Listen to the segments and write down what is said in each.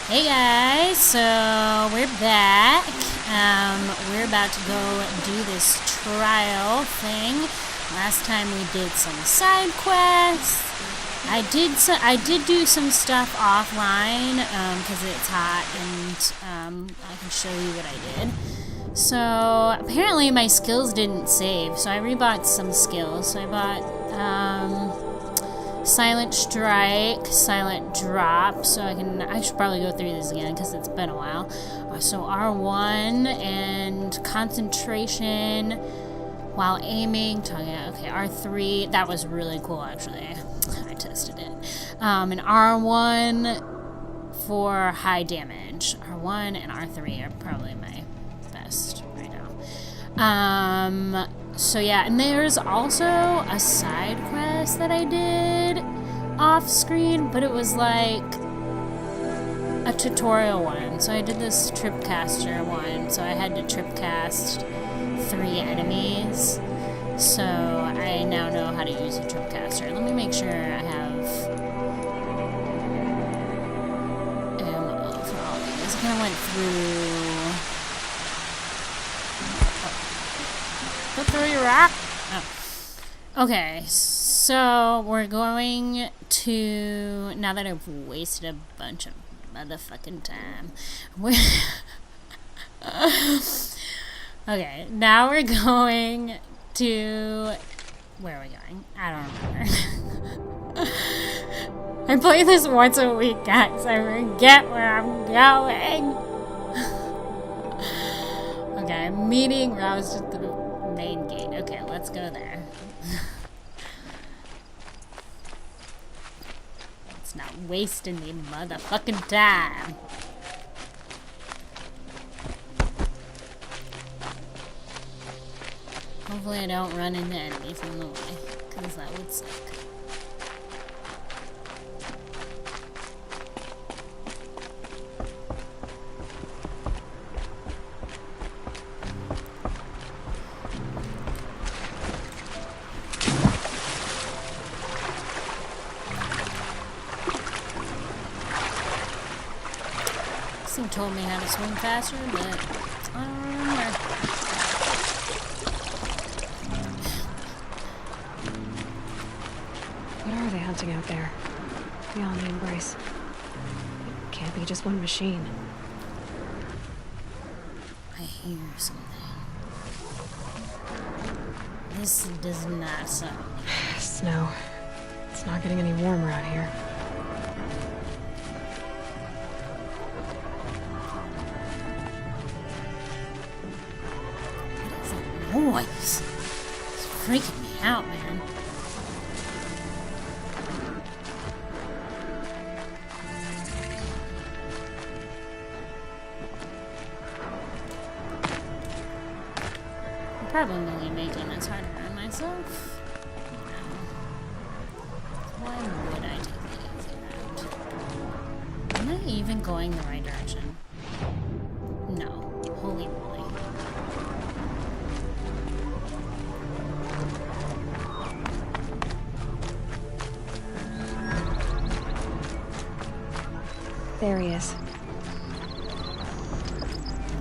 Hey guys, so we're back. We're about to go do this trial thing. Last time we did some side quests. I did do some stuff offline because it's hot, and I can show you what I did. So apparently my skills didn't save, so I rebought some skills. So I bought Silent Strike, Silent Drop, so I should probably go through this again because it's been a while. So R1 and Concentration while aiming, okay, R3, that was really cool actually. I tested it. And R1 for high damage. R1 and R3 are probably my best right now. So yeah, and there's also a side quest that I did off screen, but it was like a tutorial one. So I did this Tripcaster one, so I had to Tripcast 3 enemies. So I now know how to use a Tripcaster. Let me make sure I have ammo for all these. I kind of went through. Through your rock? Oh. Okay, so we're going to, now that I've wasted a bunch of motherfucking time, okay, now we're going to, where are we going? I don't remember. I play this once a week, guys. I forget where I'm going. Okay, I'm meeting Rouse at the main gate. Okay, let's go there. It's not wasting the motherfucking time. Hopefully I don't run into enemies in the way, because that would suck. Told me how to swim faster, but I don't remember. What are they hunting out there? Beyond the Embrace. It can't be just one machine. I hear something. This does not sound. Snow. It's not getting any warmer out here. Noise. It's freaking me out, man. I'm probably making this harder on myself. Why would I take the easy route? Am I even going the right direction? No. Holy moly. There he is.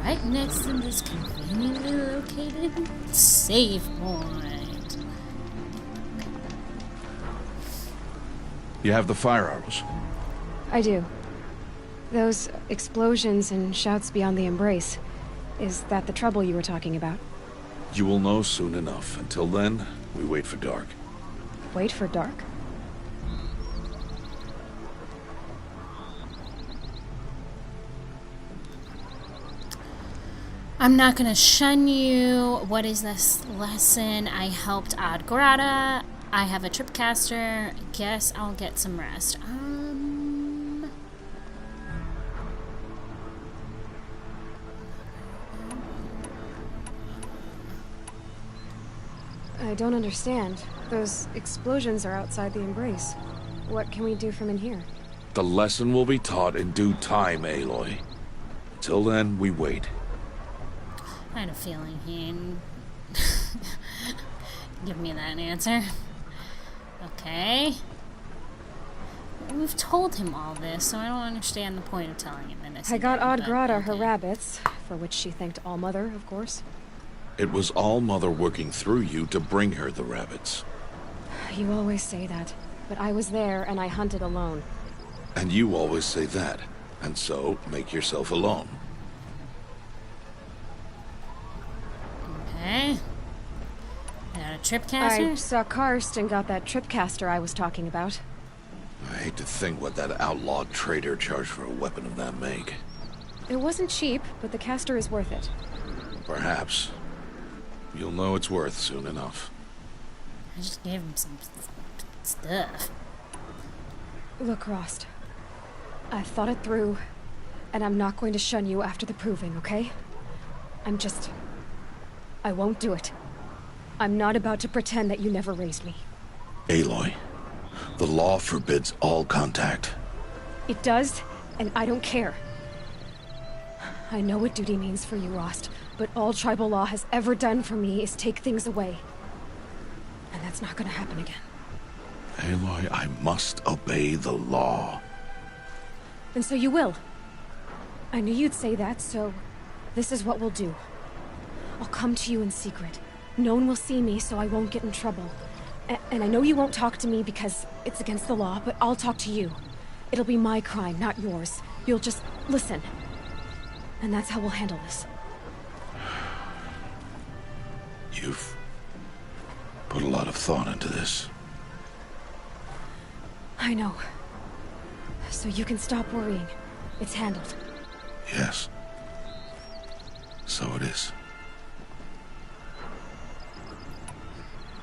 Right next to this conveniently located save point. You have the fire arrows? I do. Those explosions and shouts beyond the Embrace. Is that the trouble you were talking about? You will know soon enough. Until then, we wait for dark. Wait for dark? I'm not gonna shun you. What is this lesson? I helped Adgrata. I have a Tripcaster. Guess I'll get some rest. I don't understand. Those explosions are outside the Embrace. What can we do from in here? The lesson will be taught in due time, Aloy. Till then, we wait. I had a feeling he'd give me that answer. Okay. we've told him all this, so I don't understand the point of telling him this. I got again, Odd but Grata her okay. rabbits, for which she thanked Allmother, of course. It was All-Mother working through you to bring her the rabbits. You always say that, but I was there and I hunted alone. And you always say that, and so make yourself alone. Okay. Got a tripcaster? I saw Karst and got that tripcaster I was talking about. I hate to think what that outlawed trader charged for a weapon of that make. It wasn't cheap, but the caster is worth it. Perhaps. You'll know it's worth soon enough. I just gave him some stuff. Look, Rost. I've thought it through, and I'm not going to shun you after the proving, okay? I won't do it. I'm not about to pretend that you never raised me. Aloy, the law forbids all contact. It does, and I don't care. I know what duty means for you, Rost, but all tribal law has ever done for me is take things away. And that's not gonna happen again. Aloy, I must obey the law. And so you will. I knew you'd say that, so this is what we'll do. I'll come to you in secret. No one will see me, so I won't get in trouble. And I know you won't talk to me because it's against the law, but I'll talk to you. It'll be my crime, not yours. You'll just listen. And that's how we'll handle this. You've put a lot of thought into this. I know. So you can stop worrying. It's handled. Yes. So it is.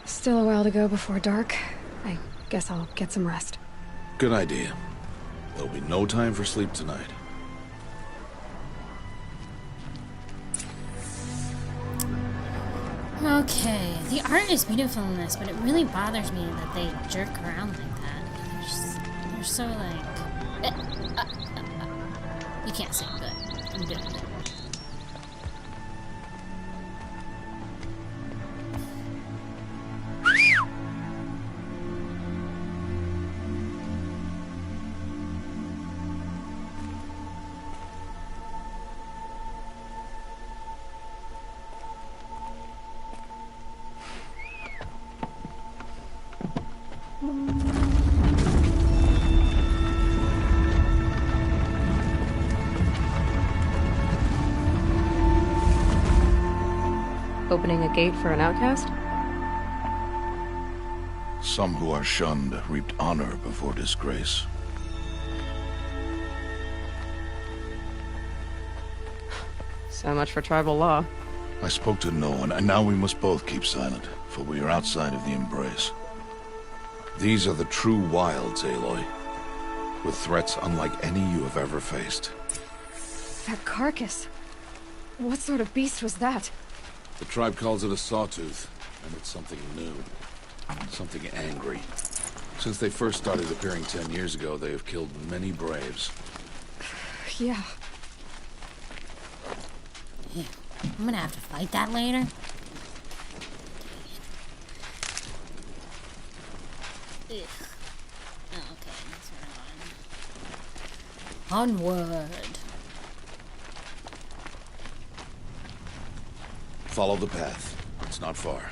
Still a while to go before dark. I guess I'll get some rest. Good idea. There'll be no time for sleep tonight. Okay, the art is beautiful in this, but it really bothers me that they jerk around like that. They're so like... You can't see, but I'm doing it. Opening a gate for an outcast? Some who are shunned reaped honor before disgrace. So much for tribal law. I spoke to no one, and now we must both keep silent, for we are outside of the embrace. These are the true wilds, Aloy, with threats unlike any you have ever faced. That carcass. What sort of beast was that? The tribe calls it a sawtooth, and it's something new. Something angry. Since they first started appearing 10 years ago, they have killed many braves. Yeah. Yeah, I'm gonna have to fight that later. Ugh. Okay, that's right. Onward. Follow the path. It's not far.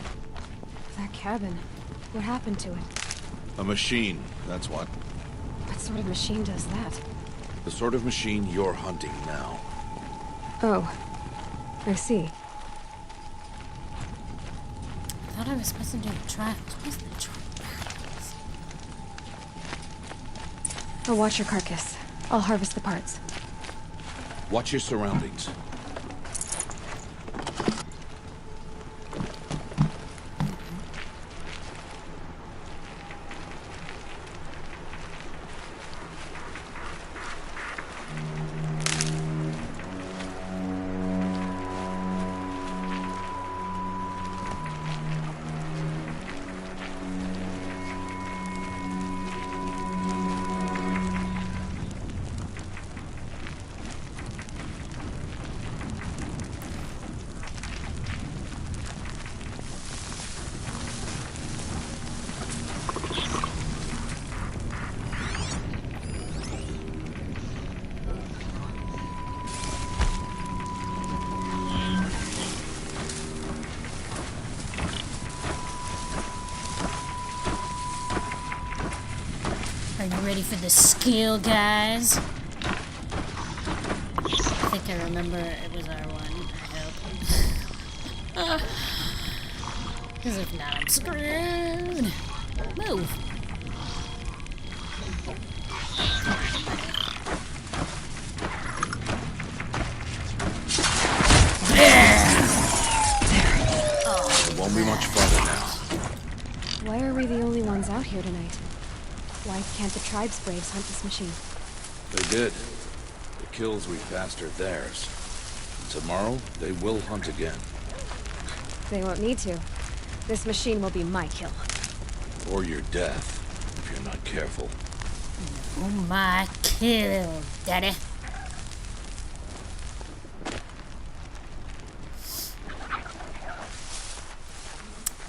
That cabin. What happened to it? A machine, that's what. What sort of machine does that? The sort of machine you're hunting now. Oh. I see. I thought I was supposed to do the trials. What's the trials? I'll watch your carcass. I'll harvest the parts. Watch your surroundings. Are you ready for the skill, guys? I think I remember it was R1, I hope. Because if not, I'm screwed. Move. It won't be much further now. Why are we the only ones out here tonight? Why can't the tribe's braves hunt this machine? They did. The kills we passed are theirs. And tomorrow, they will hunt again. They won't need to. This machine will be my kill. Or your death, if you're not careful. Oh my kill, daddy.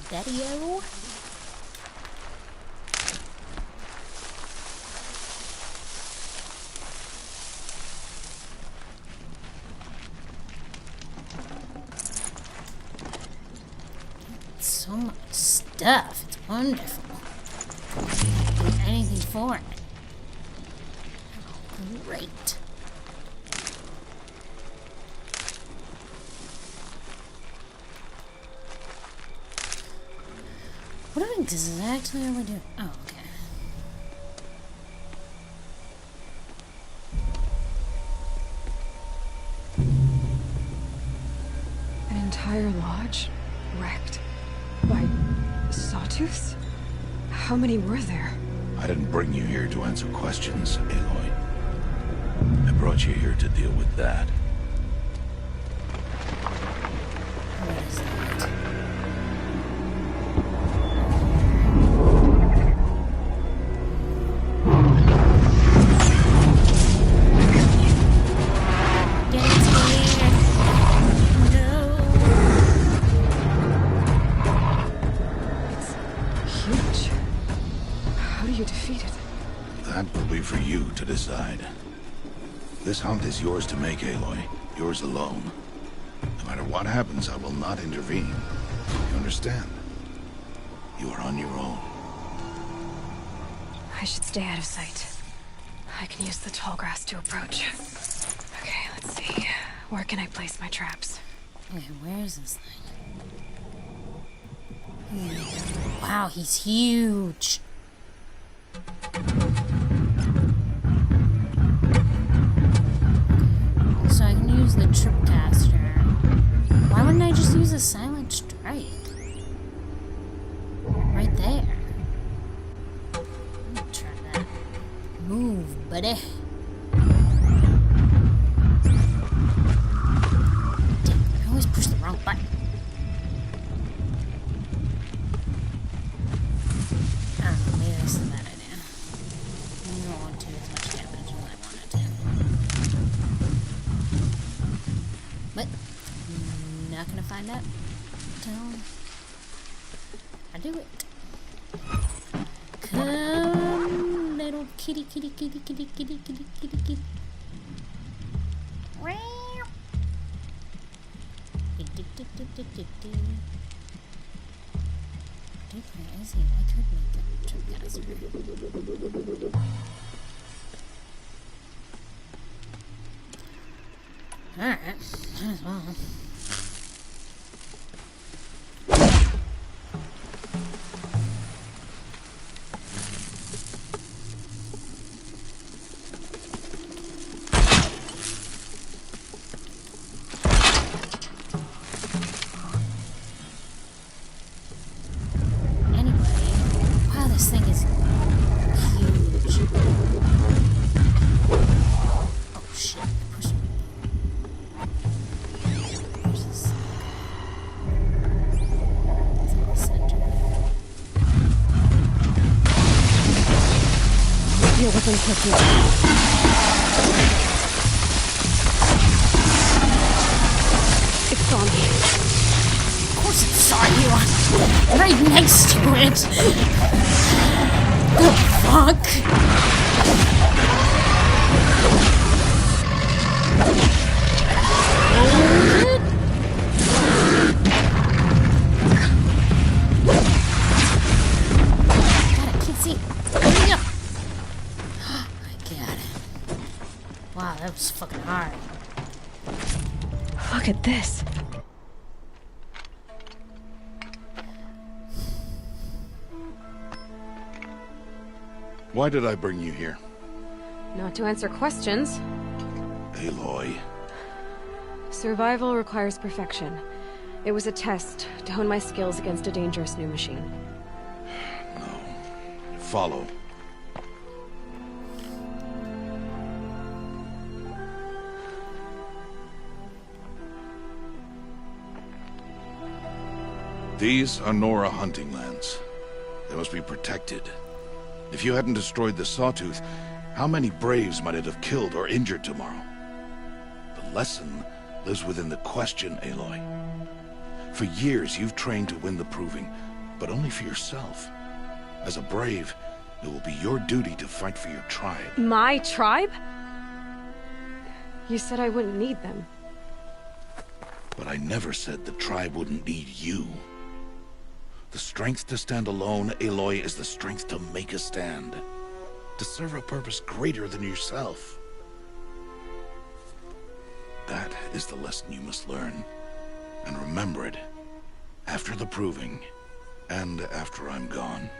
Daddy-o. So much stuff. It's wonderful. Do anything for it. Oh, great. What exactly are we doing? Oh, okay. An entire lodge? Wrecked? By sawtooths? How many were there? I didn't bring you here to answer questions, Aloy. I brought you here to deal with that. What is that? Get it here! No! It's huge. How do you defeat it? That will be for you to decide. This hunt is yours to make, Aloy. Yours alone. No matter what happens, I will not intervene. You understand? You are on your own. I should stay out of sight. I can use the tall grass to approach. Okay, let's see. Where can I place my traps? Okay, where is this thing? Wow, he's huge. So I can use the tripcaster. Why wouldn't I just use a silent strike? Right there. Let me try that. Move, buddy. Damn, I always push the wrong button. I don't know, maybe this is a bad idea. I don't want to do as much damage as I wanted to. But, not gonna find out until I do it. Come, little kitty, kitty, kitty, kitty, kitty, kitty, kitty, kitty. Wow. Where is he? I could make a tripcaster. Alright, might as well. Anyway, wow, this thing is huge. Oh shit, push me. Where's this? It's in the center. Deal with them quickly. It's on me. Of course it saw you. Right next to it. The fuck? God, I can't see. Hurry up. Wow, that was fucking hard. Look at this. Why did I bring you here? Not to answer questions. Aloy. Survival requires perfection. It was a test to hone my skills against a dangerous new machine. No. Follow. These are Nora hunting lands. They must be protected. If you hadn't destroyed the Sawtooth, how many Braves might it have killed or injured tomorrow? The lesson lives within the question, Aloy. For years, you've trained to win the Proving, but only for yourself. As a Brave, it will be your duty to fight for your tribe. My tribe? You said I wouldn't need them. But I never said the tribe wouldn't need you. The strength to stand alone, Aloy, is the strength to make a stand. To serve a purpose greater than yourself. That is the lesson you must learn. And remember it. After the Proving. And after I'm gone.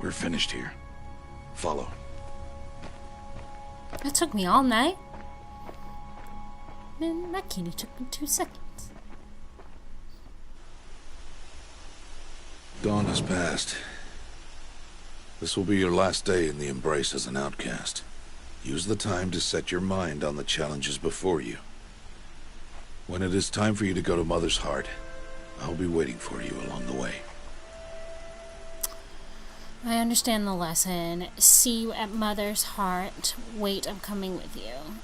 We're finished here. Follow. That took me all night. Man, that kitty took me 2 seconds. Dawn has passed. This will be your last day in the Embrace as an outcast. Use the time to set your mind on the challenges before you. When it is time for you to go to Mother's Heart, I'll be waiting for you along the way. I understand the lesson. See you at Mother's Heart. Wait, I'm coming with you.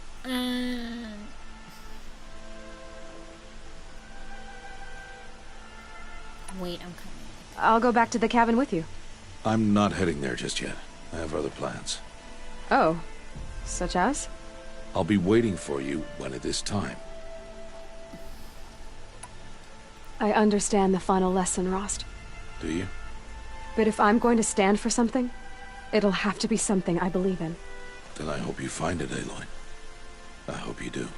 Wait, I'm coming. I'll go back to the cabin with you. I'm not heading there just yet. I have other plans. Oh. Such as? I'll be waiting for you when it is time. I understand the final lesson, Rost. Do you? But if I'm going to stand for something, it'll have to be something I believe in. Then I hope you find it, Aloy. I hope you do.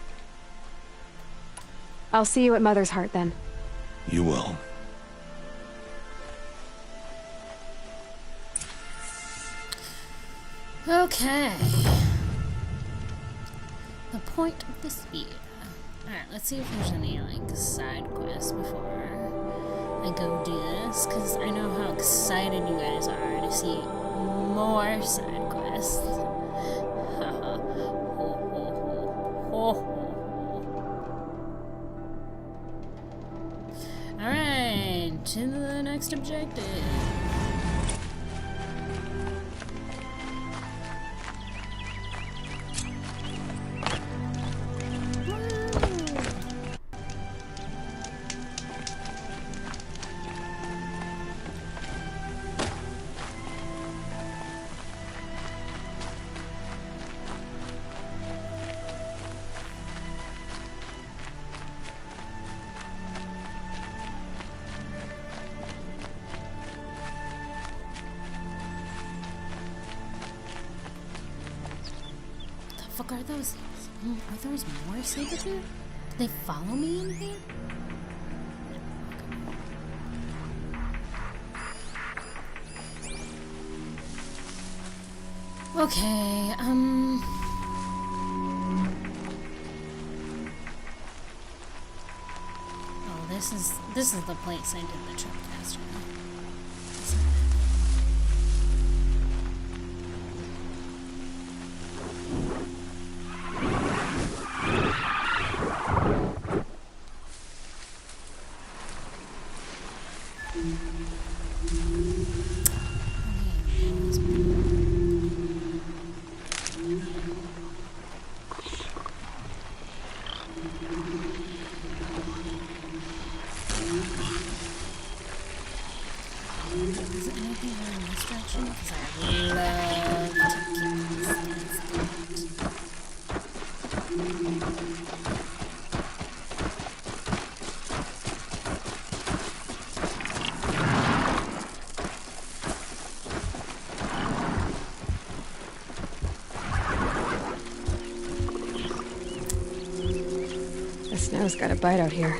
I'll see you at Mother's Heart, then. You will. Okay. The point of this video. Alright, let's see if there's any, like, side quests before I go do this, because I know how excited you guys are to see more side quests. Alright, to the next objective. What the fuck are those? Are those more Sabretooth? Do they follow me in here? Okay, oh, this is the place I did the Tripcaster. Is there anything in this direction? Because I love to keep this distance. Snow's got a bite out here.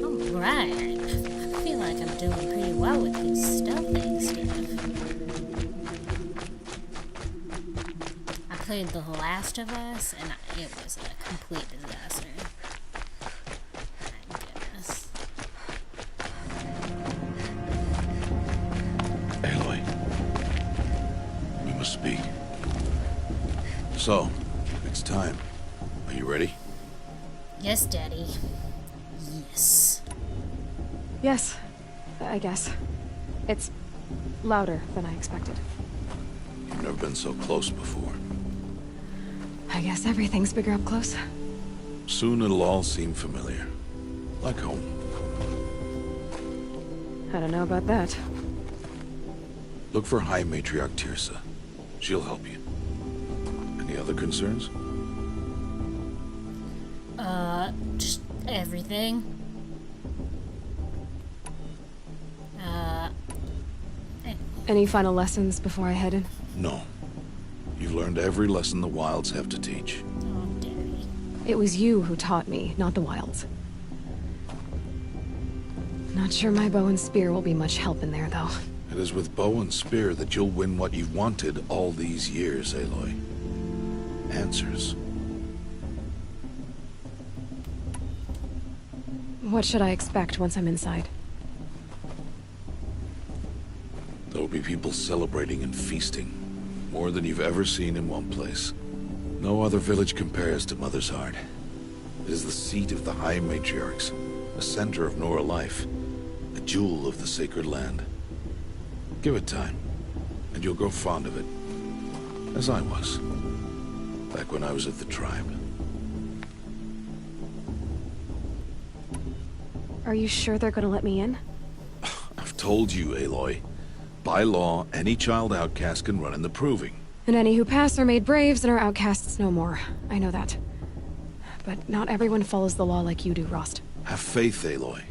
Alright. I feel like I'm doing pretty well with this stealthing stuff. I played The Last of Us, and it was a complete disaster. My goodness. Aloy, we must speak. So, it's time. Are you ready? Yes, Daddy. Yes. Yes, I guess. It's louder than I expected. You've never been so close before. I guess everything's bigger up close. Soon it'll all seem familiar. Like home. I don't know about that. Look for High Matriarch Tirsa. She'll help you. Any other concerns? Just everything. Any final lessons before I head in? No. You've learned every lesson the Wilds have to teach. Oh, Daddy. It was you who taught me, not the Wilds. Not sure my bow and spear will be much help in there, though. It is with bow and spear that you'll win what you've wanted all these years, Aloy. Answers. What should I expect once I'm inside? There will be people celebrating and feasting. More than you've ever seen in one place. No other village compares to Mother's Heart. It is the seat of the High Matriarchs, a center of Nora life, a jewel of the sacred land. Give it time, and you'll grow fond of it. As I was, back when I was at the tribe. Are you sure they're gonna let me in? I've told you, Aloy. By law, any child outcast can run in the Proving. And any who pass are made braves and are outcasts no more. I know that. But not everyone follows the law like you do, Rost. Have faith, Aloy.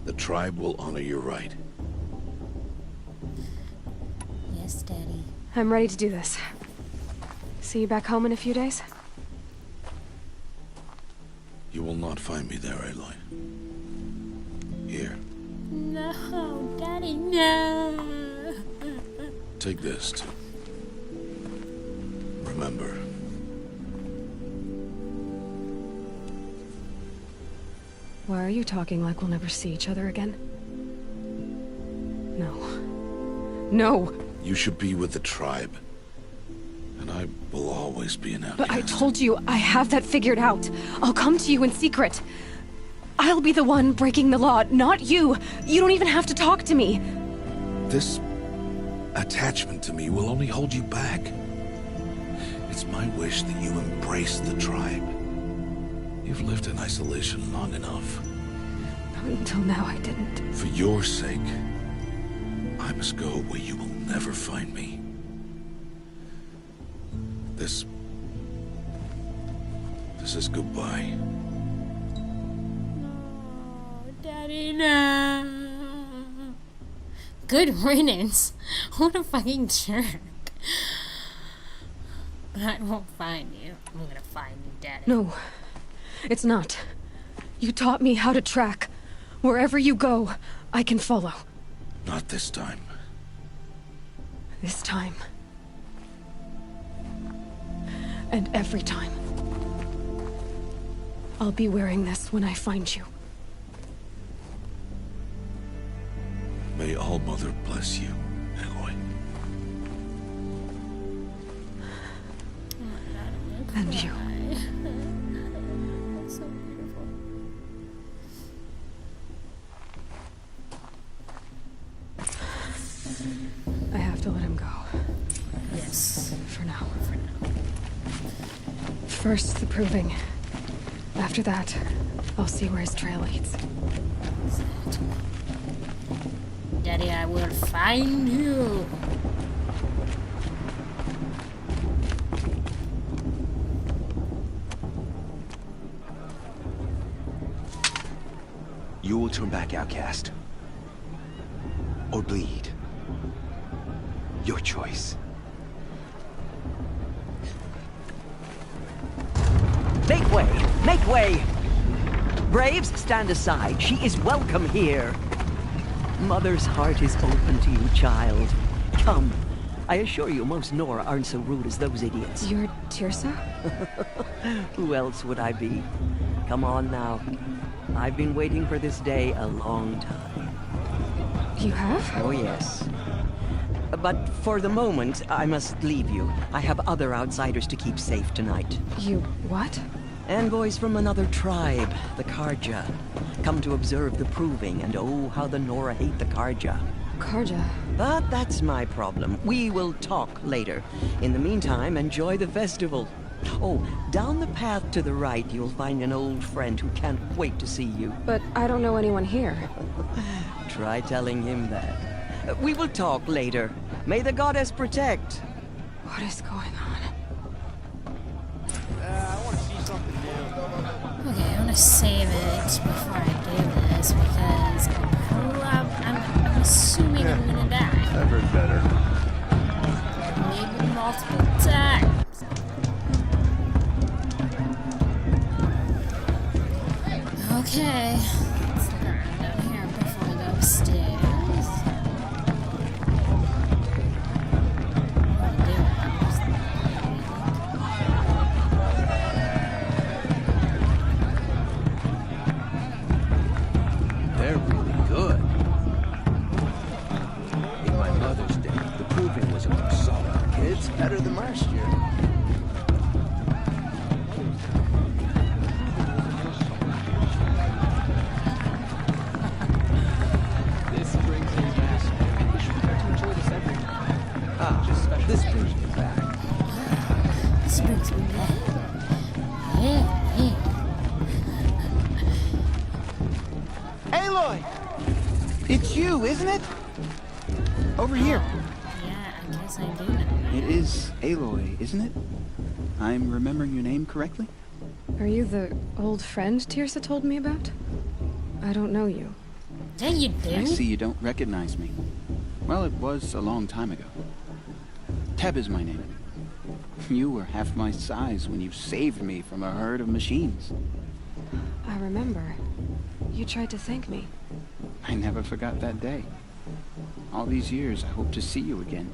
The tribe will honor your right. Yes, Daddy. I'm ready to do this. See you back home in a few days? You will not find me there, Aloy. Here, No, Daddy, no. take this too. Remember. Why are you talking like we'll never see each other again? No. No! You should be with the tribe. And I will always be an outcast. But I told you, I have that figured out. I'll come to you in secret. I'll be the one breaking the law, not you. You don't even have to talk to me. This attachment to me will only hold you back. It's my wish that you embrace the tribe. You've lived in isolation long enough. Until now, I didn't. For your sake, I must go where you will never find me. This is goodbye. No, Daddy, no. Good riddance. What a fucking jerk. But I won't find you. I'm gonna find you, Daddy. No, it's not. You taught me how to track. Wherever you go, I can follow. Not this time. This time. And every time. I'll be wearing this when I find you. May All Mother bless you, Aloy. Oh my God, I'm gonna And you. cry. That's so beautiful. I have to let him go. Yes. For now. For now. First, the proving. After that, I'll see where his trail leads. Daddy, I will find you. You will turn back, outcast. Or bleed. Your choice. Make way! Make way! Braves, stand aside. She is welcome here. Mother's heart is open to you, child. Come. I assure you, most Nora aren't so rude as those idiots. You're Tirsa? Who else would I be? Come on now. I've been waiting for this day a long time. You have? Oh, yes. But for the moment, I must leave you. I have other outsiders to keep safe tonight. You what? Envoys from another tribe, the Karja. Come to observe the proving, and oh, how the Nora hate the Karja. Karja. But that's my problem. We will talk later. In the meantime, enjoy the festival. Oh, down the path to the right, you'll find an old friend who can't wait to see you. But I don't know anyone here. Try telling him that. We will talk later. May the goddess protect. What is going on? Okay, I'm gonna save it before I do this because I'm assuming I'm gonna die. I've heard better. Maybe multiple times. Okay, let's look around down here before we go upstairs. They're really good. In my mother's day, the proving was a solid. It's better than last year. This brings me back. You should try to enjoy this every night. Ah, this brings me back. This brings me back. Yeah. Aloy! It's you, isn't it? Over here. Yeah, I guess I do know. It is Aloy, isn't it? I'm remembering your name correctly? Are you the old friend Tirsa told me about? I don't know you. Yeah, you I do. see you don't recognize me. Well, it was a long time ago. Teb is my name. You were half my size when you saved me from a herd of machines. I remember. You tried to thank me. I never forgot that day. All these years, I hope to see you again,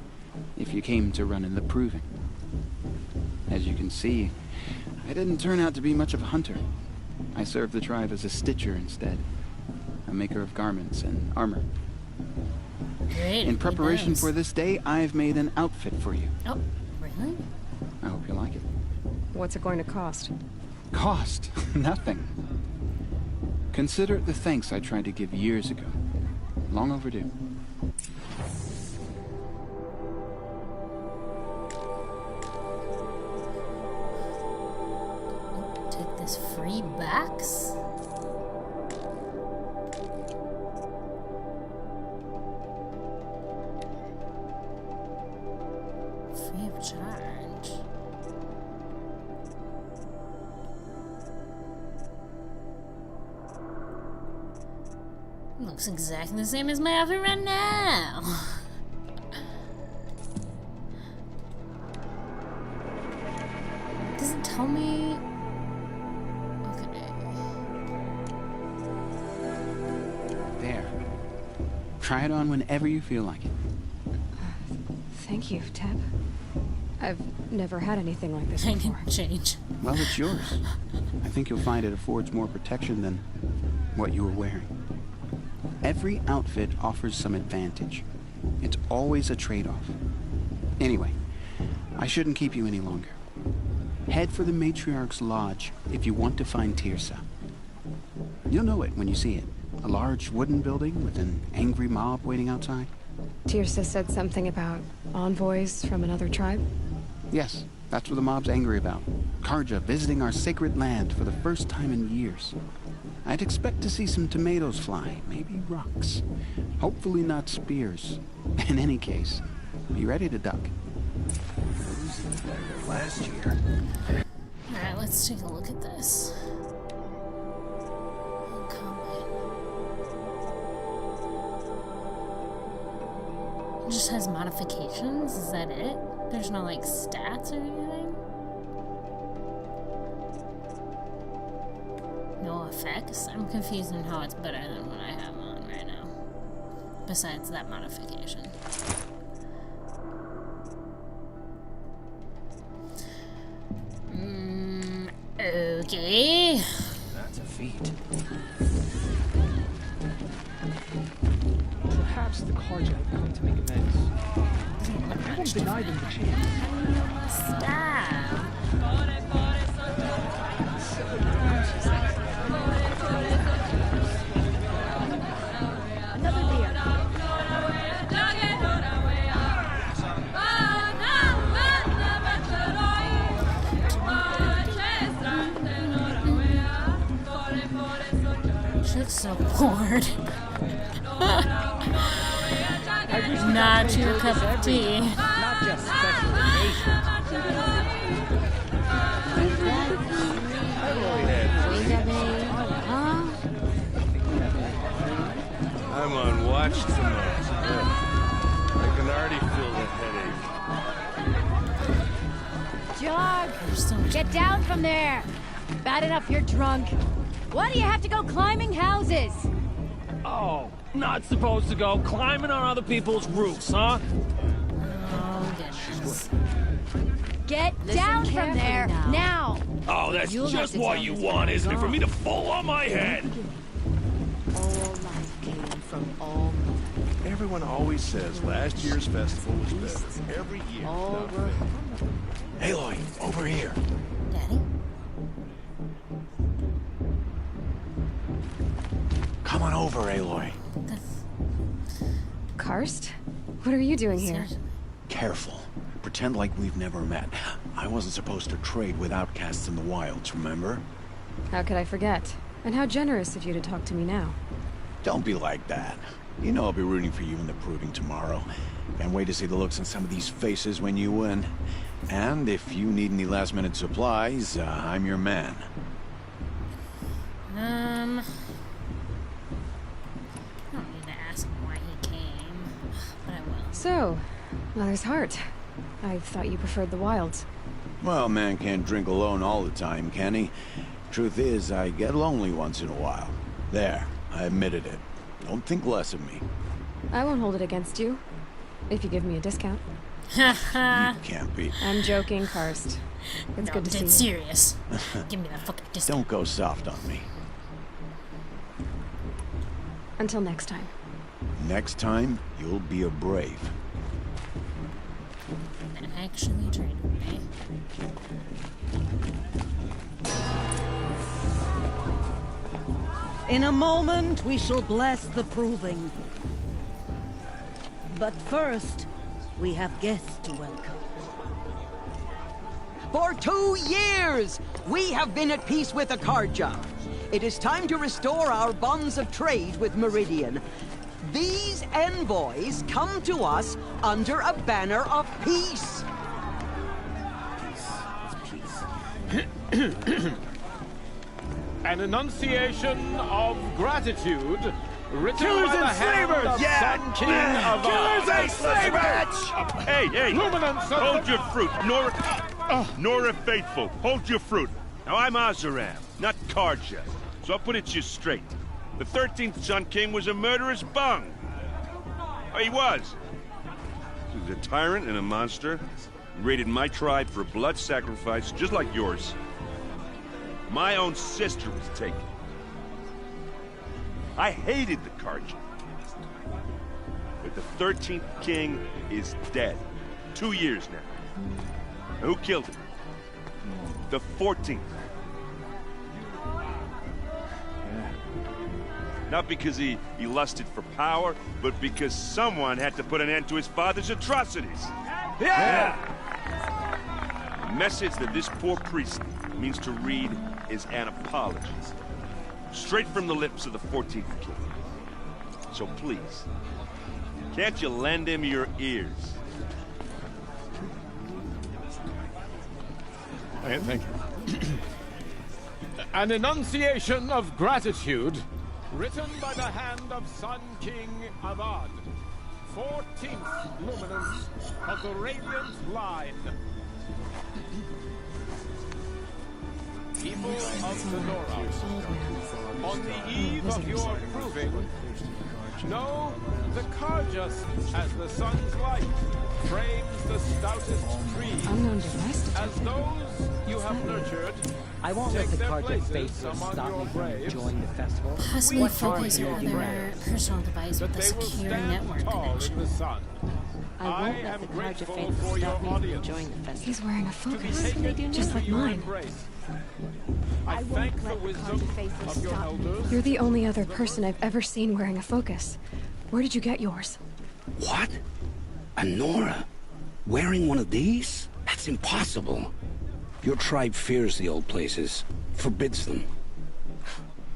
if you came to run in the proving. As you can see, I didn't turn out to be much of a hunter. I served the tribe as a stitcher instead, a maker of garments and armor. Great. In preparation for this day, I've made an outfit for you. Oh, really? I hope you like it. What's it going to cost? Cost? Nothing. Consider it the thanks I tried to give years ago. Long overdue. Take this free box. Free of charge. Looks exactly the same as my outfit right now. Does it tell me? Okay. There. Try it on whenever you feel like it. Thank you, Teb. I've never had anything like this I before. didn't change. Well, it's yours. I think you'll find it affords more protection than what you were wearing. Every outfit offers some advantage. It's always a trade-off. Anyway, I shouldn't keep you any longer. Head for the Matriarch's Lodge if you want to find Tirsa. You'll know it when you see it. A large wooden building with an angry mob waiting outside. Tirsa said something about envoys from another tribe? Yes, that's what the mob's angry about. Karja visiting our sacred land for the first time in years. I'd expect to see some tomatoes fly, maybe rocks. Hopefully not spears. In any case, be ready to duck. Last year. Alright, let's take a look at this. It just has modifications? Is that it? There's no, like, stats or anything? effects. I'm confused on how it's better than what I have on right now. Besides that modification. Okay. That's a feat. Perhaps the Carja have come to make amends. I won't deny them the chance. Stop. Another beer. She looks so bored. Not your cup of tea. Not just special occasions. I'm on watch tonight. I can already feel the headache. Jog! There's so much. Get down from there! Bad enough you're drunk. Why do you have to go climbing houses? Oh, not supposed to go climbing on other people's roofs, huh? Oh, goodness. Get down from there, now! Oh, that's You'll have just to what tell you this want, when isn't it? I'm For me to gone. fall on my head. All life came from all Everyone always says last year's festival was better. Every year. all were Aloy, over here. Daddy? Come on over, Aloy. Karst? What are you doing here? Seriously? Careful. Pretend like we've never met. I wasn't supposed to trade with outcasts in the wilds, remember? How could I forget? And how generous of you to talk to me now. Don't be like that. You know I'll be rooting for you in the proving tomorrow. Can't wait to see the looks on some of these faces when you win. And if you need any last-minute supplies, I'm your man. I don't need to ask him why he came, but I will. So, Mother's Heart. I thought you preferred the wilds. Well, man can't drink alone all the time, can he? Truth is, I get lonely once in a while. There, I admitted it. Don't think less of me. I won't hold it against you. If you give me a discount. You can't be. I'm joking, Karst. It's No, good to see it's you. serious. Give me the fucking discount. Don't go soft on me. Until next time. Next time, you'll be a brave. That actually trained me. In a moment, we shall bless the proving. But first, we have guests to welcome. For 2 years, we have been at peace with the Carja. It is time to restore our bonds of trade with Meridian. These envoys come to us under a banner of peace. An enunciation of gratitude written Killers by the and hand slavers! of Yeah! Sun King of Killers and slavers! Hey, Luminance of hold the- your fruit. Nora Faithful, hold your fruit. Now, I'm Azaram, not Carja, so I'll put it to you straight. The 13th Sun King was a murderous bung. Oh, he was. He was a tyrant and a monster. He raided my tribe for a blood sacrifice, just like yours. My own sister was taken. I hated the Carja. But the 13th king is dead. 2 years now. Now, who killed him? The 14th. Not because he lusted for power, but because someone had to put an end to his father's atrocities. Yeah! The message that this poor priest means to read is an apology. Straight from the lips of the 14th king. So please, can't you lend him your ears? Thank you. An enunciation of gratitude written by the hand of Sun King Avad, 14th luminance of the Radiant Line. People of the Nora, on the eve of your proving, know the Carjas as the sun's light frames the stoutest trees. Unknown device As those you have nurtured, I won't let the Carja faithful stop me from enjoying the festival. Possibly focus your other personal device with a secure network connection. I won't let the Carja faithful stop me from enjoying the festival. He's wearing a focus, just like mine. I thank the wisdom of your elders. You're the only other person I've ever seen wearing a focus. Where did you get yours? What? A Nora? Wearing one of these? That's impossible. Your tribe fears the old places, forbids them.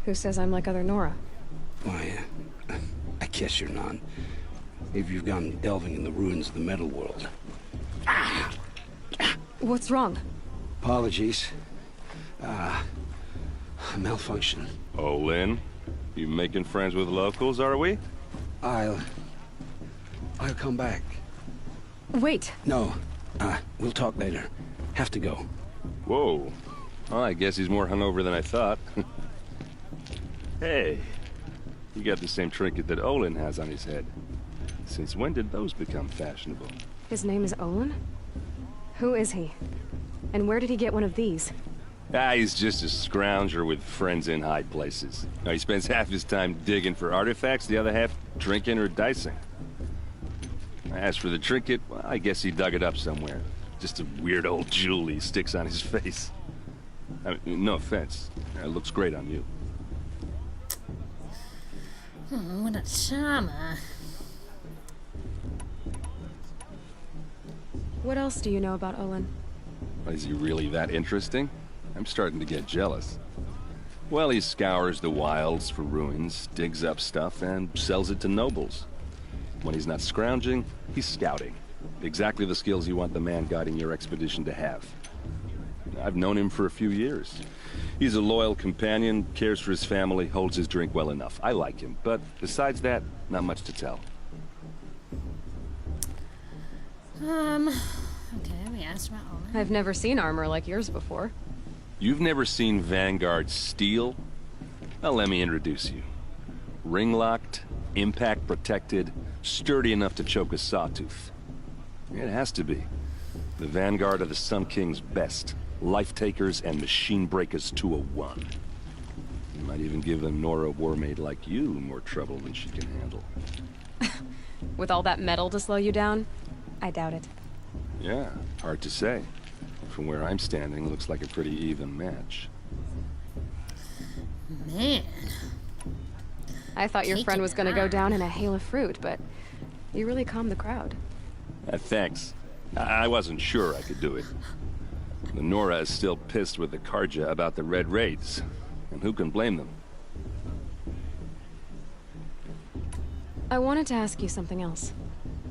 Who says I'm like other Nora? Why, I guess you're not. If you've gone delving in the ruins of the metal world. What's wrong? Apologies. Malfunction. Oh, Lynn? You making friends with locals, are we? I'll come back. Wait. No. We'll talk later. Have to go. Whoa. Well, I guess he's more hungover than I thought. Hey. You got the same trinket that Olin has on his head. Since when did those become fashionable? His name is Olin? Who is he? And where did he get one of these? He's just a scrounger with friends in high places. Now, he spends half his time digging for artifacts, the other half drinking or dicing. As for the trinket, well, I guess he dug it up somewhere. Just a weird old jewel he sticks on his face. I mean, no offense. It looks great on you. What a charmer. What else do you know about Olin? Is he really that interesting? I'm starting to get jealous. Well, he scours the wilds for ruins, digs up stuff, and sells it to nobles. When he's not scrounging, he's scouting. Exactly the skills you want the man guiding your expedition to have. I've known him for a few years. He's a loyal companion, cares for his family, holds his drink well enough. I like him, but besides that, not much to tell. Okay, we asked about Olin. I've never seen armor like yours before. You've never seen Vanguard steel? Well, let me introduce you. Ring-locked, impact-protected, sturdy enough to choke a sawtooth. It has to be. The Vanguard of the Sun King's best. Life-takers and machine-breakers to a one. You might even give a Nora warmaid like you more trouble than she can handle. With all that metal to slow you down? I doubt it. Yeah, hard to say. From where I'm standing, looks like a pretty even match. Man. I thought your friend was gonna go down in a hail of fruit, but you really calmed the crowd. Thanks. I wasn't sure I could do it. The Nora is still pissed with the Carja about the Red Raids, and who can blame them? I wanted to ask you something else.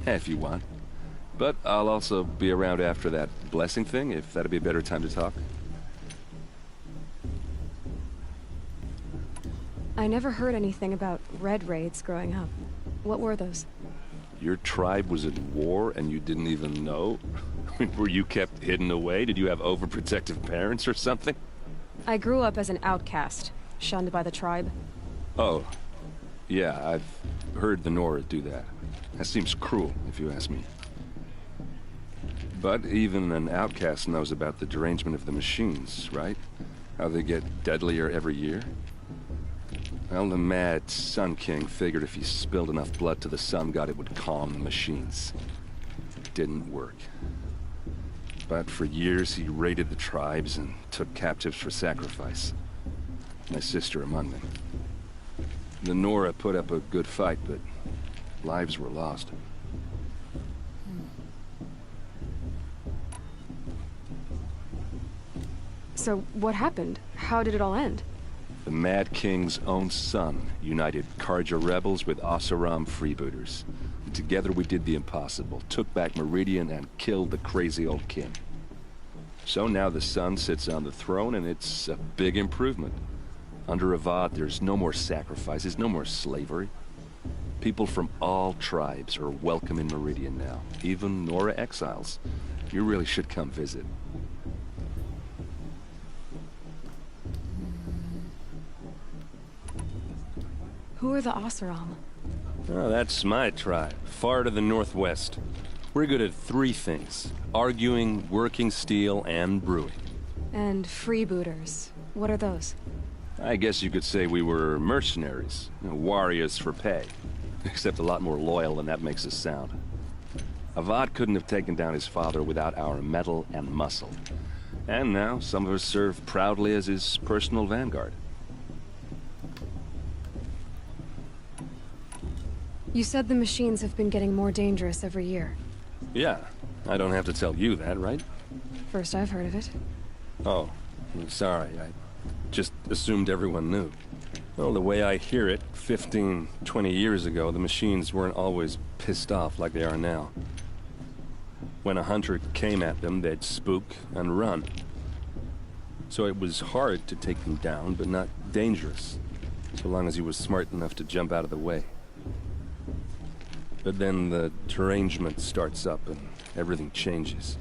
If you want. But I'll also be around after that blessing thing, if that'd be a better time to talk. I never heard anything about Red Raids growing up. What were those? Your tribe was at war and you didn't even know? Were you kept hidden away? Did you have overprotective parents or something? I grew up as an outcast, shunned by the tribe. Oh. Yeah, I've heard the Nora do that. That seems cruel, if you ask me. But even an outcast knows about the derangement of the machines, right? How they get deadlier every year? Well, the mad Sun King figured if he spilled enough blood to the Sun God, it would calm the machines. It didn't work. But for years, he raided the tribes and took captives for sacrifice. My sister among them. The Nora put up a good fight, but lives were lost. So, what happened? How did it all end? The Mad King's own son united Carja rebels with Oseram freebooters. And together we did the impossible, took back Meridian and killed the crazy old king. So now the son sits on the throne and it's a big improvement. Under Avad, there's no more sacrifices, no more slavery. People from all tribes are welcome in Meridian now, even Nora exiles. You really should come visit. Who are the Oseram? Oh, that's my tribe, far to the northwest. We're good at 3 things: arguing, working steel, and brewing. And freebooters. What are those? I guess you could say we were mercenaries, warriors for pay. Except a lot more loyal than that makes us sound. Avad couldn't have taken down his father without our metal and muscle. And now, some of us serve proudly as his personal vanguard. You said the machines have been getting more dangerous every year. Yeah, I don't have to tell you that, right? First I've heard of it. Oh, sorry, I just assumed everyone knew. Well, the way I hear it, 15, 20 years ago, the machines weren't always pissed off like they are now. When a hunter came at them, they'd spook and run. So it was hard to take them down, but not dangerous, so long as he was smart enough to jump out of the way. But then the derangement starts up and everything changes.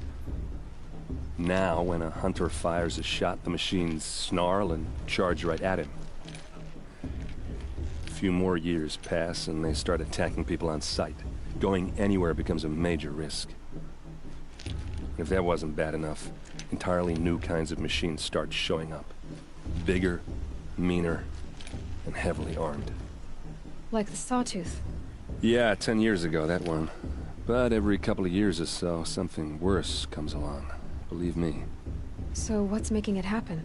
Now, when a hunter fires a shot, the machines snarl and charge right at him. A few more years pass and they start attacking people on sight. Going anywhere becomes a major risk. If that wasn't bad enough, entirely new kinds of machines start showing up. Bigger, meaner, and heavily armed. Like the Sawtooth. Yeah, 10 years ago, that one. But every couple of years or so, something worse comes along. Believe me. So what's making it happen?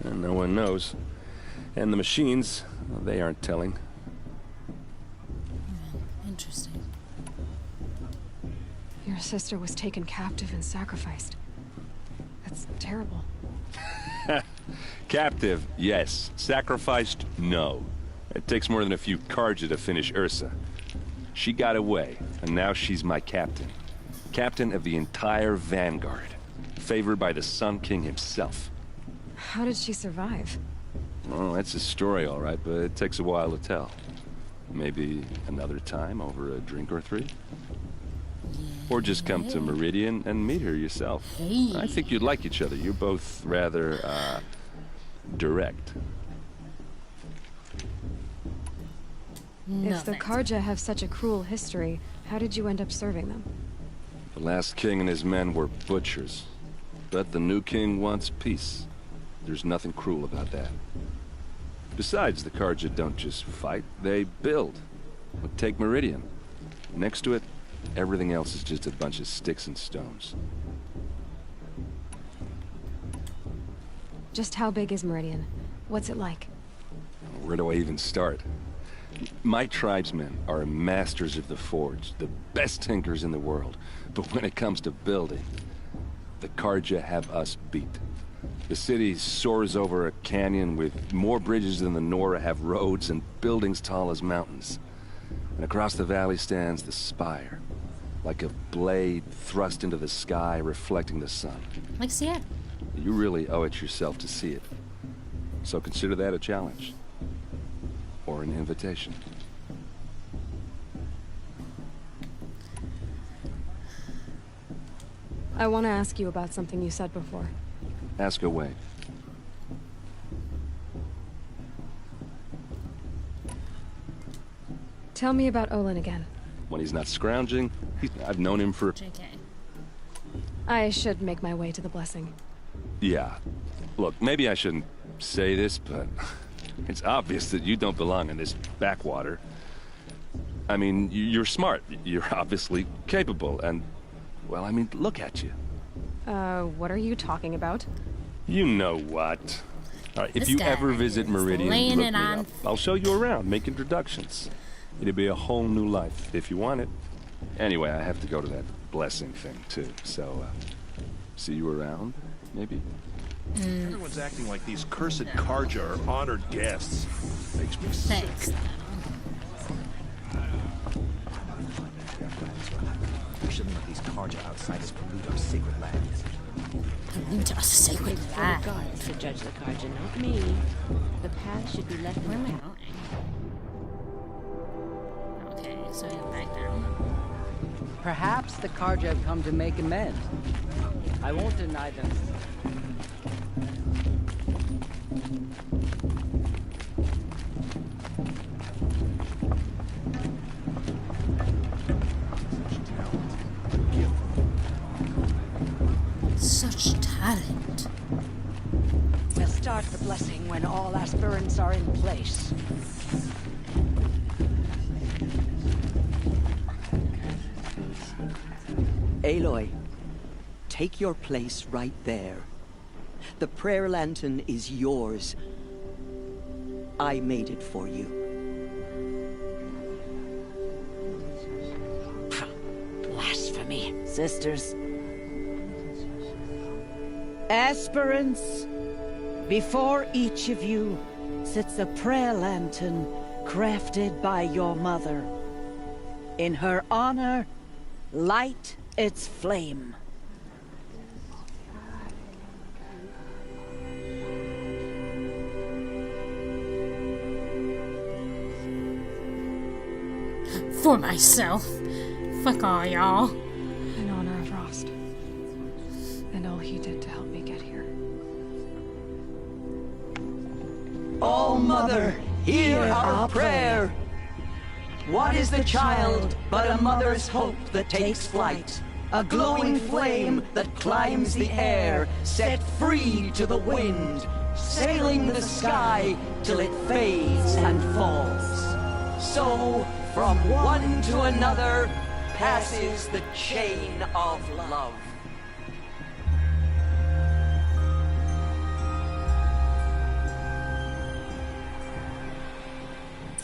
And no one knows. And the machines, well, they aren't telling. Interesting. Your sister was taken captive and sacrificed. That's terrible. Captive, yes. Sacrificed, no. It takes more than a few Carja to finish Ursa. She got away, and now she's my captain. Captain of the entire Vanguard. Favored by the Sun King himself. How did she survive? Oh, that's a story, all right, but it takes a while to tell. Maybe another time over a drink or 3? Or just come to Meridian and meet her yourself. Hey. I think you'd like each other. You're both rather, direct. If the Carja have such a cruel history, how did you end up serving them? The last king and his men were butchers. But the new king wants peace. There's nothing cruel about that. Besides, the Carja don't just fight, they build. But take Meridian. Next to it, everything else is just a bunch of sticks and stones. Just how big is Meridian? What's it like? Where do I even start? My tribesmen are masters of the forge, the best tinkers in the world. But when it comes to building, the Carja have us beat. The city soars over a canyon with more bridges than the Nora have roads and buildings tall as mountains. And across the valley stands the spire, like a blade thrust into the sky reflecting the sun. Like Seattle. You really owe it yourself to see it. So consider that a challenge. Or an invitation. I want to ask you about something you said before. Ask away. Tell me about Olin again. When he's not scrounging, I've known him for... JK. I should make my way to the blessing. Yeah. Look, maybe I shouldn't say this, but it's obvious that you don't belong in this backwater. I mean, you're smart. You're obviously capable, and... well, I mean, look at you. What are you talking about? You know what. All right, if This you guy ever visit Meridian, laying look it me on. up. I'll show you around, make introductions. It'll be a whole new life, if you want it. Anyway, I have to go to that blessing thing, too, so, see you around, maybe? Everyone's acting like these cursed Carja are honored guests. Makes me sick. Thanks. We shouldn't let these Carja outsiders pollute our sacred lands. Pollute our sacred It's for the land. gods to judge the Carja, not me. The path should be left Where am I now. going? Okay, so you're back down. Perhaps the Carja have come to make amends. I won't deny them. Got it. We'll start the blessing when all aspirants are in place. Aloy, take your place right there. The prayer lantern is yours. I made it for you. Blasphemy, sisters. Aspirants, before each of you sits a prayer lantern crafted by your mother. In her honor, light its flame. For myself. Fuck all y'all. In honor of Rost. And all he did to help me get here. Oh, Mother, hear our prayer. What is the child but a mother's hope that takes flight? A glowing flame that climbs the air, set free to the wind, sailing the sky till it fades and falls. So, from one to another, passes the chain of love.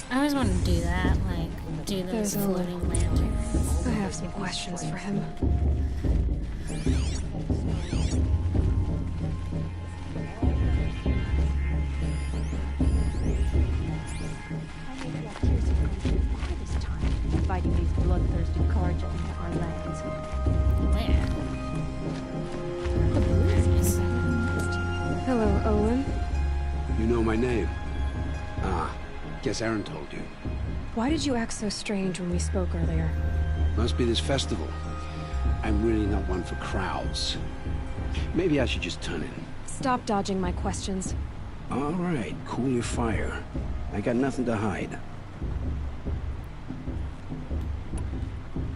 I always want to do that, like, do those floating lanterns. I have some questions for him. Fighting these bloodthirsty Carja into our lands. Where? Hello, Olin. You know my name? Ah, guess Aaron told you. Why did you act so strange when we spoke earlier? Must be this festival. I'm really not one for crowds. Maybe I should just turn in. Stop dodging my questions. All right, cool your fire. I got nothing to hide.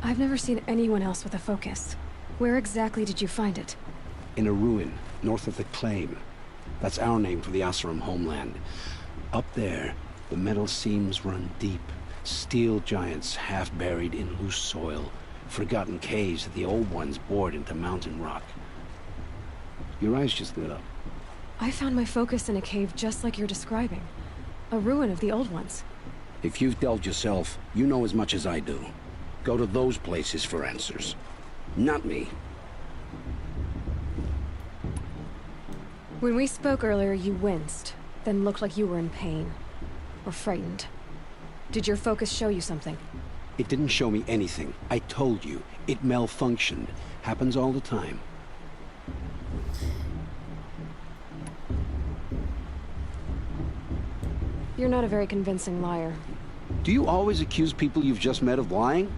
I've never seen anyone else with a focus. Where exactly did you find it? In a ruin, north of the Claim. That's our name for the Oseram homeland. Up there, the metal seams run deep. Steel giants half buried in loose soil. Forgotten caves that the old ones bored into mountain rock. Your eyes just lit up. I found my focus in a cave just like you're describing. A ruin of the old ones. If you've delved yourself, you know as much as I do. Go to those places for answers. Not me. When we spoke earlier, you winced, then looked like you were in pain. Or frightened. Did your focus show you something? It didn't show me anything. I told you. It malfunctioned. Happens all the time. You're not a very convincing liar. Do you always accuse people you've just met of lying?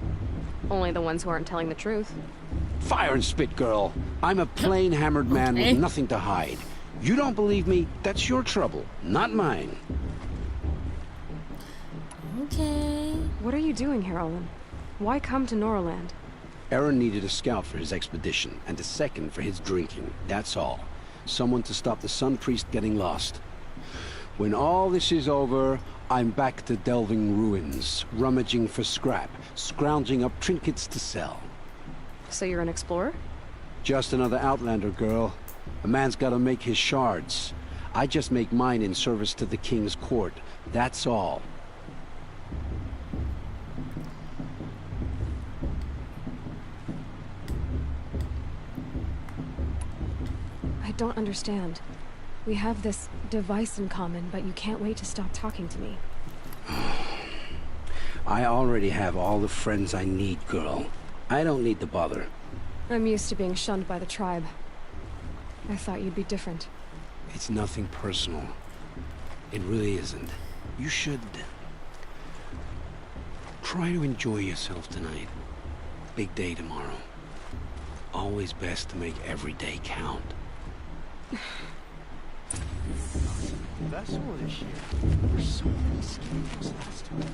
Only the ones who aren't telling the truth. Fire and spit, girl. I'm a plain hammered man with nothing to hide. You don't believe me? That's your trouble, not mine. Okay. What are you doing here, Olin? Why come to Norland? Aaron needed a scout for his expedition, and a second for his drinking. That's all. Someone to stop the Sun Priest getting lost. When all this is over, I'm back to delving ruins, rummaging for scrap, scrounging up trinkets to sell. So you're an explorer? Just another Outlander, girl. A man's gotta make his shards. I just make mine in service to the King's court. That's all. I don't understand. We have this device in common, but you can't wait to stop talking to me. I already have all the friends I need, girl. I don't need to bother. I'm used to being shunned by the tribe. I thought you'd be different. It's nothing personal. It really isn't. You should... try to enjoy yourself tonight. Big day tomorrow. Always best to make every day count. That's all this year. There's so many schemes last time.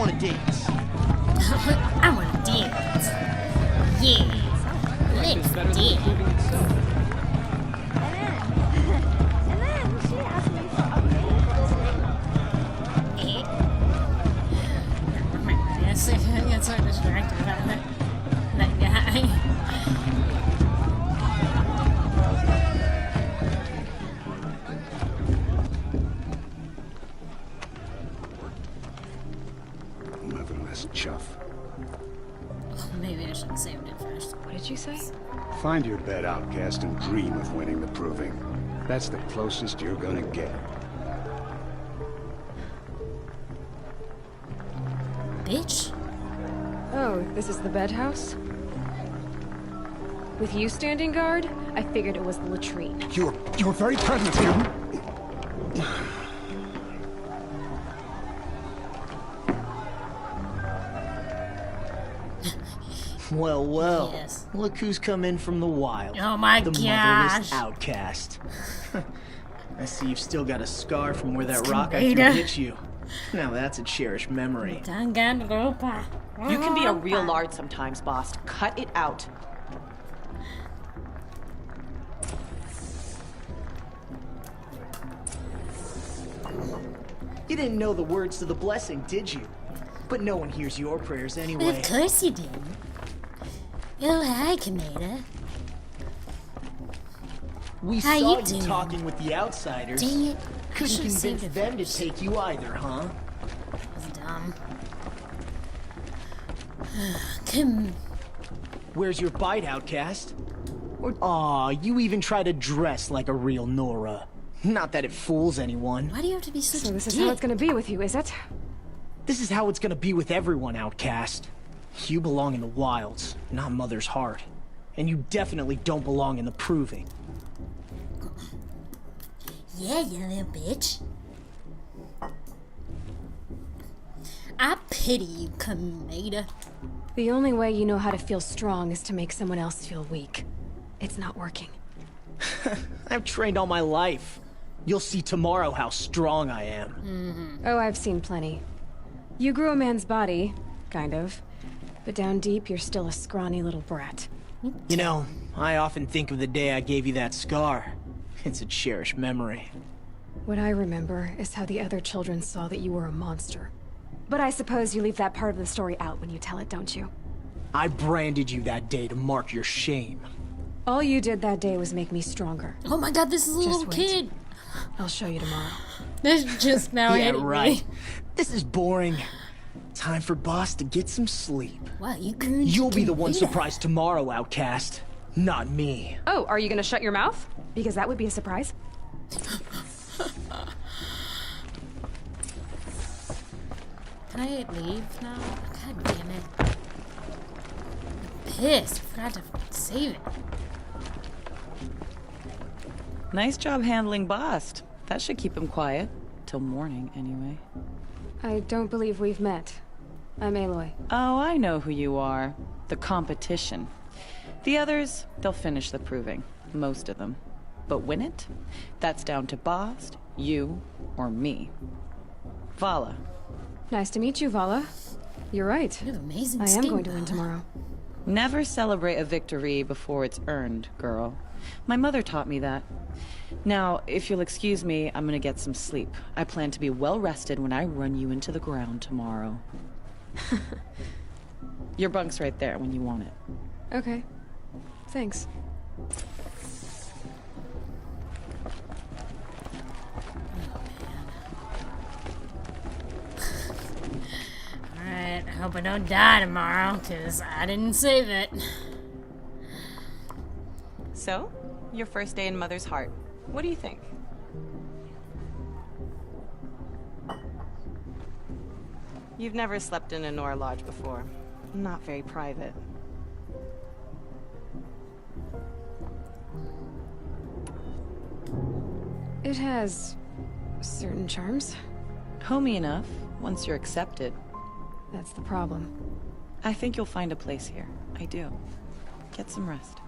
want to dance. I want to dance. Yeah. Let's dance. I get so distracted about that guy. Motherless chuff. Maybe I should have saved it first. What did you say? Find your bed, outcast, and dream of winning the proving. That's the closest you're gonna get. Bitch. Oh, this is the bed house? With you standing guard, I figured it was the latrine. Your very presence here. Well, well. Yes. Look who's come in from the wild. Oh my the gosh. motherless outcast. I see you've still got a scar from where that It's rock I threw Commander. hit you. Now that's a cherished memory. You can be a real lard sometimes, boss. Cut it out. You didn't know the words to the blessing, did you? But no one hears your prayers anyway. Of course you did. Oh, hi, Kameda. We How saw you you doing? talking with the outsiders. Dang it. I Couldn't should've convince saved it them to first. take you either, huh? That's dumb. Come. Where's your bite, outcast? Aw, you even try to dress like a real Nora. Not that it fools anyone. Why do you have to be such So a this is dick? how it's gonna be with you, is it? This is how it's gonna be with everyone, outcast. You belong in the wilds, not Mother's heart. And you definitely don't belong in the proving. Yeah, you little bitch. I pity you, Kameda. The only way you know how to feel strong is to make someone else feel weak. It's not working. I've trained all my life. You'll see tomorrow how strong I am. Oh, I've seen plenty. You grew a man's body, kind of. But down deep, you're still a scrawny little brat. You know, I often think of the day I gave you that scar. It's a cherished memory. What I remember is how the other children saw that you were a monster. But I suppose you leave that part of the story out when you tell it, don't you? I branded you that day to mark your shame. All you did that day was make me stronger. Oh my god, this is a Just little wait. kid. I'll show you tomorrow. That's just now Yeah, hitting right. me. This is boring. Time for Boss to get some sleep. Wow, you can. You'll be the one surprised tomorrow, outcast. Not me. Oh, are you gonna shut your mouth? Because that would be a surprise. Can I leave now? God damn it. I'm pissed. I forgot to save it. Nice job handling Bast. That should keep him quiet. Till morning, anyway. I don't believe we've met. I'm Aloy. Oh, I know who you are. The competition. The others, they'll finish the proving. Most of them. But win it? That's down to Bast, you, or me. Vala. Nice to meet you, Vala. You're right. You have amazing I am skin, going to win Vala. tomorrow. Never celebrate a victory before it's earned, girl. My mother taught me that. Now, if you'll excuse me, I'm gonna get some sleep. I plan to be well rested when I run you into the ground tomorrow. Your bunk's right there when you want it. Okay. Thanks. Alright, I hope I don't die tomorrow, because I didn't save it. So, your first day in Mother's heart. What do you think? You've never slept in a Nora Lodge before. Not very private. It has certain charms. Homey enough, once you're accepted. That's the problem. I think you'll find a place here. I do. Get some rest.